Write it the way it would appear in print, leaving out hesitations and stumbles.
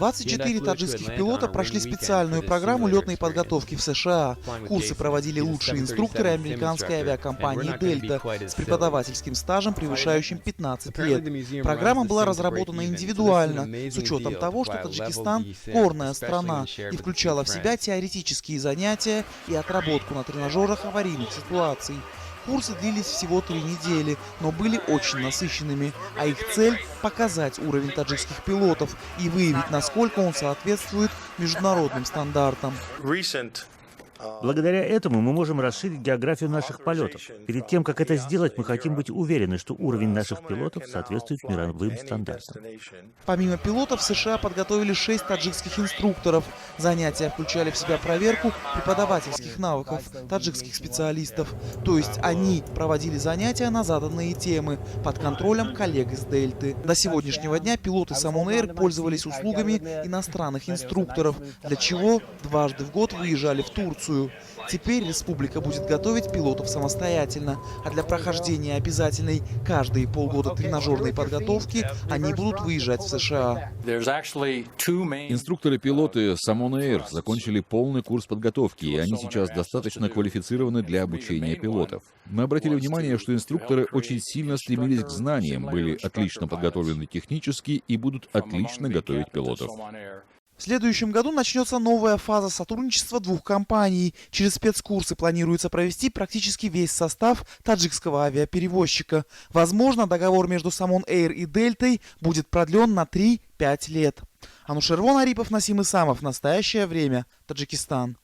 24 таджикских пилота прошли специальную программу летной подготовки в США. Курсы проводили лучшие инструкторы американской авиакомпании «Дельта» с преподавательским стажем, превышающим 15 лет. Программа была разработана индивидуально, с учетом того, что Таджикистан – горная страна, и включала в себя теоретические занятия и отработку на тренажерах аварийных ситуаций. Курсы длились всего 3 недели, но были очень насыщенными, а их цель – показать уровень таджикских пилотов и выявить, насколько он соответствует международным стандартам. Благодаря этому мы можем расширить географию наших полетов. Перед тем, как это сделать, мы хотим быть уверены, что уровень наших пилотов соответствует мировым стандартам. Помимо пилотов, в США подготовили 6 таджикских инструкторов. Занятия включали в себя проверку преподавательских навыков таджикских специалистов. То есть они проводили занятия на заданные темы под контролем коллег из Дельты. До сегодняшнего дня пилоты Самон Эйр пользовались услугами иностранных инструкторов, для чего дважды в год выезжали в Турцию. Теперь республика будет готовить пилотов самостоятельно, а для прохождения обязательной каждые полгода тренажерной подготовки они будут выезжать в США. Инструкторы-пилоты Самон Эйр закончили полный курс подготовки, и они сейчас достаточно квалифицированы для обучения пилотов. Мы обратили внимание, что инструкторы очень сильно стремились к знаниям, были отлично подготовлены технически и будут отлично готовить пилотов. В следующем году начнется новая фаза сотрудничества двух компаний. Через спецкурсы планируется провести практически весь состав таджикского авиаперевозчика. Возможно, договор между Самон Эйр и Дельтой будет продлен на 3-5 лет. Анушервон Арипов, Насим Исамов. Настоящее время. Таджикистан.